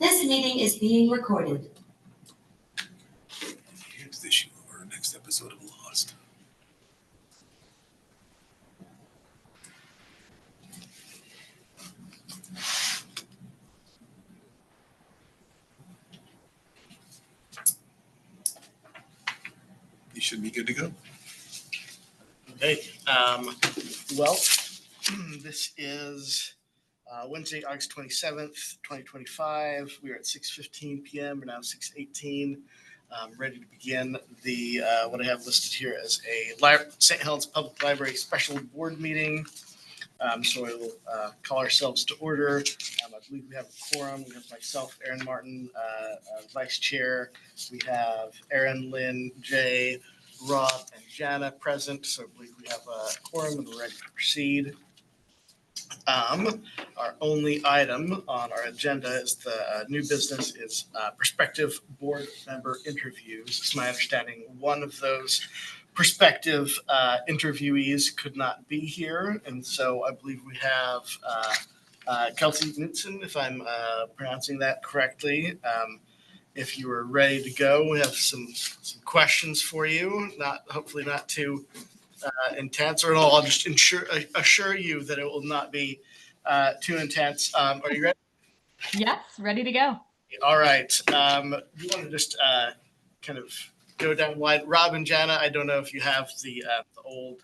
This meeting is being recorded. Here's the issue of our next episode of Lost. You should be good to go. Okay. Well, this is Wednesday, August 27th, 2025. We are at 6:15 p.m. We're now 6:18. Ready to begin the what I have listed here as a St. Helens Public Library special board meeting. So I will call ourselves to order. I believe we have a quorum. We have myself, Aaron Martin, Vice Chair. We have Aaron, Lynn, Jay, Rob, and Jana present. So I believe we have a quorum and we're ready to proceed. Our only item on our agenda is the new business is prospective board member interviews. It's my understanding one of those prospective interviewees could not be here, and so I believe we have Kelsey Knutson, if I'm pronouncing that correctly. If you are ready to go, we have some questions for you. Hopefully not too intense, or I'll just assure you that it will not be too intense. Are you ready? Yes, ready to go. All right. You want to just kind of go down the line. Rob and Jana, I don't know if you have the old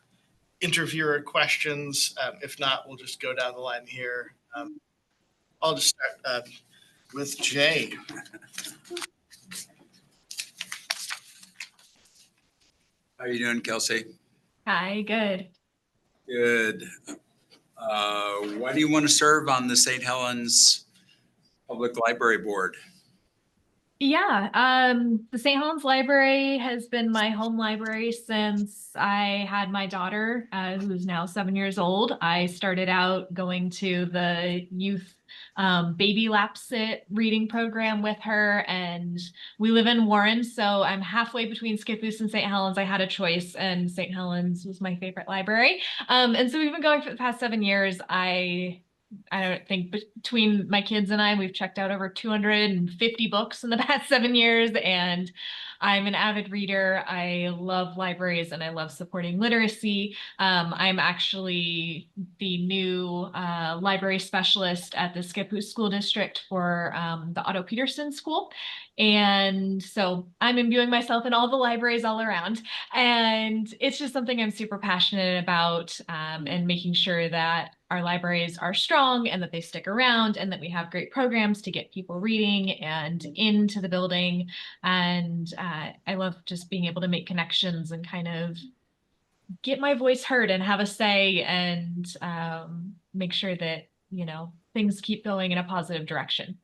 interviewer questions. If not, we'll just go down the line here. I'll just start with Jay. How are you doing, Kelsey? Hi, good. Good. Why do you want to serve on the St. Helens Public Library Board? Yeah, the St. Helens Library has been my home library since I had my daughter, who's now 7 years old. I started out going to the youth baby lap sit reading program with her, and we live in Warren, so I'm halfway between Scappoose and St. Helens. I had a choice, and St. Helens was my favorite library. And so we've been going for the past 7 years. I don't think between my kids and I, we've checked out over 250 books in the past 7 years, and I'm an avid reader. I love libraries and I love supporting literacy. I'm actually the new library specialist at the Scappoose School District for the Otto Peterson School. And so I'm imbuing myself in all the libraries all around. And it's just something I'm super passionate about, and making sure that our libraries are strong and that they stick around and that we have great programs to get people reading and into the building. And I love just being able to make connections and kind of get my voice heard and have a say, and make sure that, things keep going in a positive direction.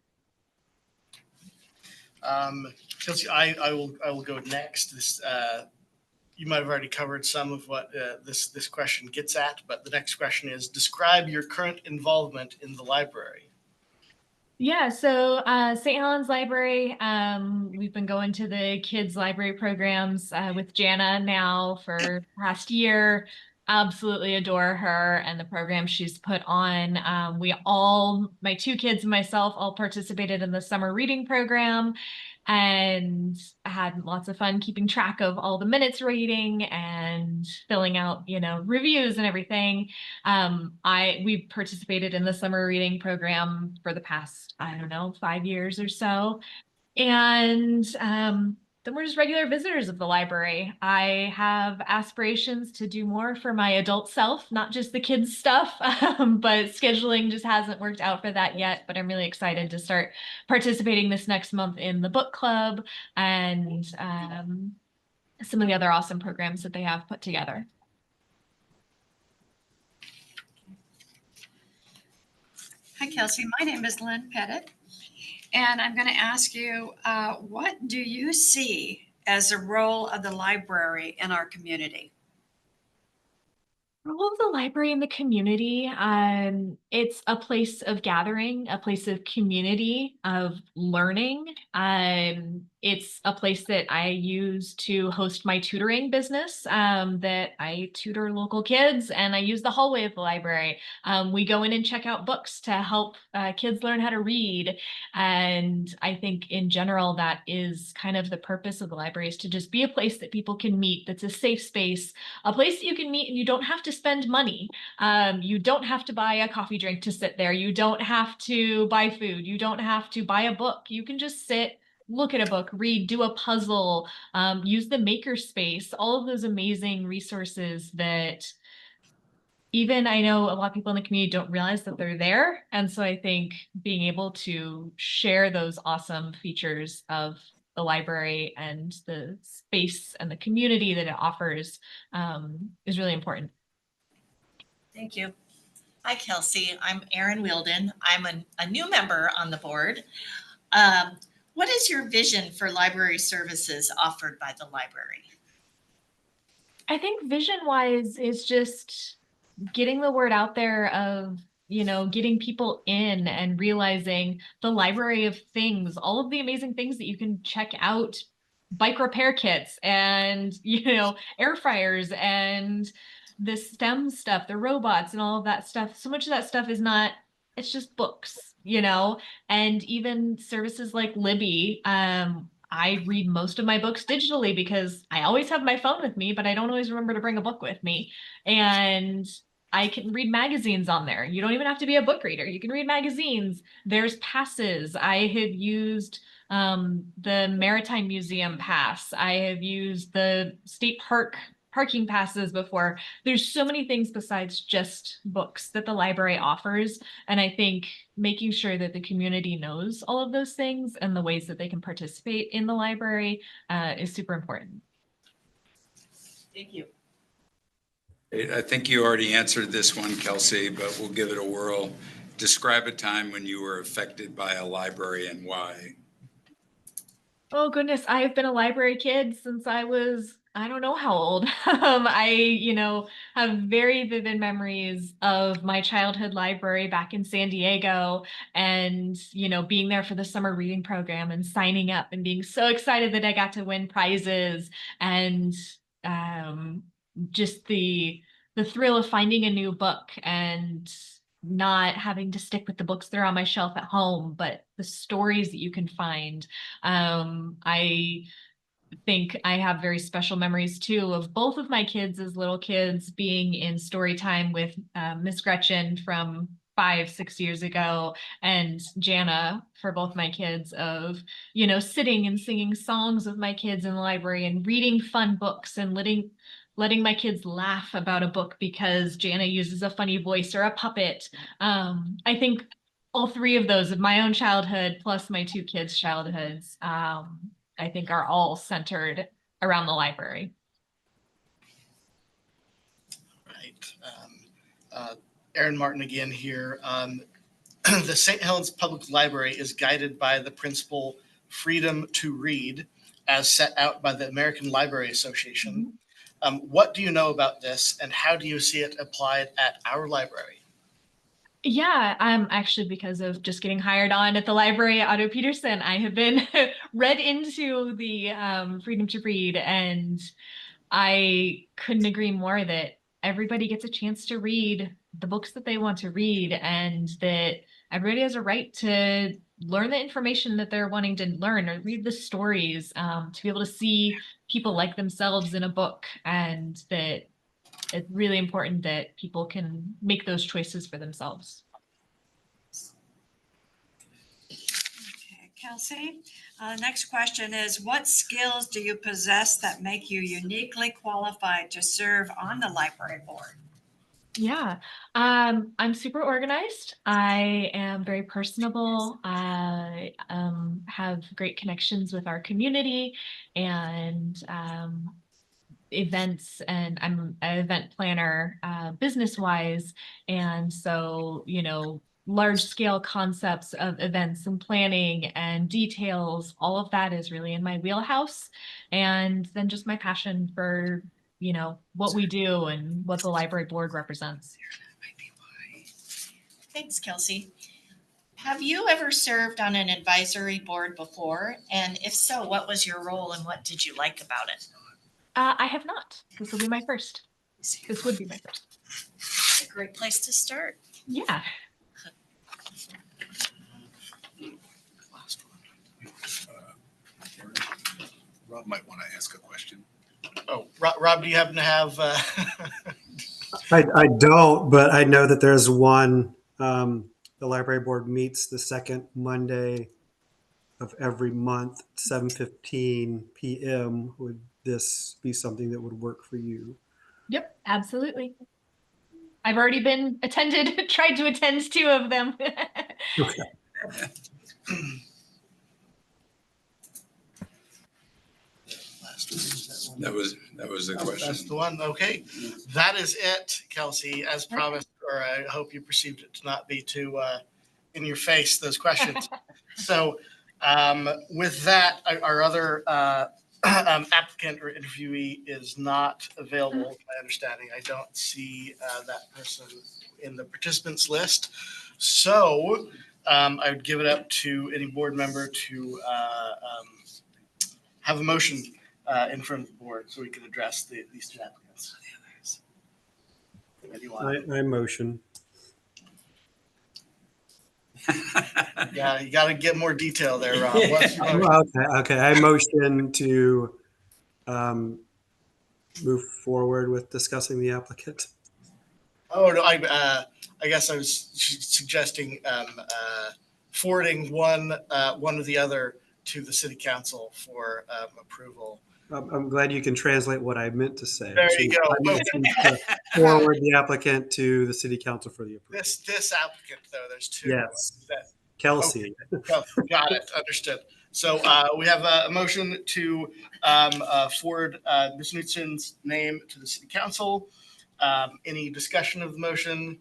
Kelsey, I will go next. This you might have already covered some of what this question gets at, but the next question is: describe your current involvement in the library. Yeah, so St. Helens Library, we've been going to the kids library programs with Jana now for the past year. Absolutely adore her and the program she's put on. My 2 kids and myself all participated in the summer reading program, and I had lots of fun keeping track of all the minutes reading and filling out, reviews and everything. We participated in the summer reading program for the past, 5 years or so. And then we're just regular visitors of the library. I have aspirations to do more for my adult self, not just the kids stuff, but scheduling just hasn't worked out for that yet. But I'm really excited to start participating this next month in the book club and some of the other awesome programs that they have put together. Hi, Kelsey. My name is Lynn Pettit, and I'm going to ask you, what do you see as the role of the library in our community? Role of the library in the community, it's a place of gathering, a place of community, of learning. it's a place that I use to host my tutoring business, that I tutor local kids, and I use the hallway of the library. We go in and check out books to help kids learn how to read. And I think in general, that is kind of the purpose of the library, is to just be a place that people can meet, that's a safe space, a place that you can meet and you don't have to spend money. You don't have to buy a coffee drink to sit there. You don't have to buy food. You don't have to buy a book. You can just sit, look at a book, read, do a puzzle, use the maker space, all of those amazing resources that even I know a lot of people in the community don't realize that they're there. And so I think being able to share those awesome features of the library and the space and the community that it offers is really important. Thank you. Hi, Kelsey. I'm Erin Wielden. I'm a new member on the board. What is your vision for library services offered by the library? I think vision-wise is just getting the word out there of, getting people in and realizing the library of things, all of the amazing things that you can check out, bike repair kits and, air fryers and the STEM stuff, the robots and all of that stuff. So much of that stuff is not, it's just books, and even services like Libby. I read most of my books digitally because I always have my phone with me, but I don't always remember to bring a book with me. And I can read magazines on there. You don't even have to be a book reader. You can read magazines. There's passes. I have used the Maritime Museum pass. I have used the state parking passes before. There's so many things besides just books that the library offers. And I think making sure that the community knows all of those things and the ways that they can participate in the library is super important. Thank you. I think you already answered this one, Kelsey, but we'll give it a whirl. Describe a time when you were affected by a library and why. Oh goodness, I've been a library kid since I was, I don't know how old. I, have very vivid memories of my childhood library back in San Diego and, being there for the summer reading program and signing up and being so excited that I got to win prizes and just the thrill of finding a new book and not having to stick with the books that are on my shelf at home, but the stories that you can find. I think I have very special memories too of both of my kids as little kids being in story time with Miss Gretchen from 5-6 years ago and Jana for both my kids of, sitting and singing songs with my kids in the library and reading fun books and letting my kids laugh about a book because Jana uses a funny voice or a puppet. I think all three of those of my own childhood plus my two kids' childhoods, I think are all centered around the library. Right. Aaron Martin again here. The St. Helens Public Library is guided by the principle freedom to read as set out by the American Library Association. What do you know about this and how do you see it applied at our library? Yeah, actually, because of just getting hired on at the library at Otto Peterson, I have been read into the freedom to read, and I couldn't agree more that everybody gets a chance to read the books that they want to read, and that everybody has a right to learn the information that they're wanting to learn or read the stories, to be able to see people like themselves in a book, and that it's really important that people can make those choices for themselves. Okay, Kelsey, next question is, what skills do you possess that make you uniquely qualified to serve on the library board? Yeah, I'm super organized. I am very personable. I have great connections with our community and events, and I'm an event planner business wise. And so, large scale concepts of events and planning and details, all of that is really in my wheelhouse. And then just my passion for what we do and what the library board represents. Thanks, Kelsey. Have you ever served on an advisory board before? And if so, what was your role and what did you like about it? I have not. This will be my first. This would be my first. It's a great place to start. Yeah. Last one. Rob might want to ask a question. Oh, Rob, do you happen to have, I don't, but I know that there's one, the library board meets the second Monday of every month, 7:15 PM. Would this be something that would work for you? Yep, absolutely. I've already been tried to attend 2 of them. Okay. That was the that's question. the one. Okay. That is it, Kelsey, as promised, or I hope you perceived it to not be too in your face, those questions. So with that, our other applicant or interviewee is not available, my understanding. I don't see that person in the participants list. So I would give it up to any board member to have a motion in front of the board so we can address these 2 applicants. Anyone? I motion. Yeah, you got to get more detail there, Rob. What's your motion? Okay. I motion to move forward with discussing the applicant. Oh, no, I guess I was suggesting forwarding one or the other to the city council for approval. I'm glad you can translate what I meant to say. There you go. I motion to forward the applicant to the city council for the approval. This applicant, though, there's 2. Yes. That- Kelsey. oh, got it. Understood. So we have a motion to forward Ms. Knudsen's name to the city council. Any discussion of the motion?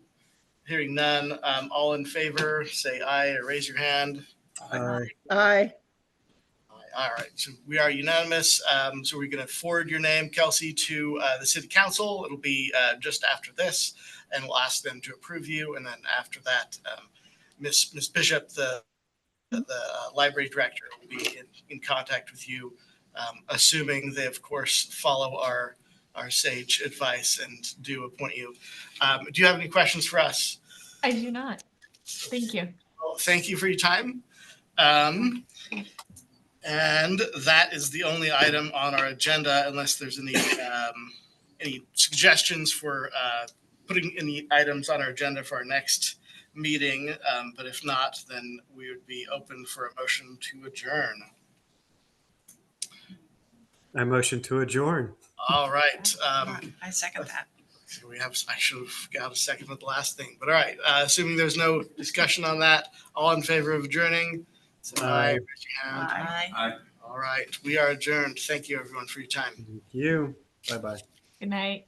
Hearing none. All in favor, say aye or raise your hand. Aye. Aye. All right, so we are unanimous. So we're going to forward your name, Kelsey, to the city council. It'll be just after this, and we'll ask them to approve you. And then after that, Ms. Bishop, the library director, will be in contact with you, assuming they, of course, follow our sage advice and do appoint you. Do you have any questions for us? I do not. Thank you. Well, thank you for your time. And that is the only item on our agenda, unless there's any suggestions for putting any items on our agenda for our next meeting. But if not, then we would be open for a motion to adjourn. I motion to adjourn. All right. I second that. So I should have got a second with the last thing, but all right. Assuming there's no discussion on that, all in favor of adjourning? Say aye. Raise your hand. Aye. All right. We are adjourned. Thank you, everyone, for your time. Thank you. Bye-bye. Good night.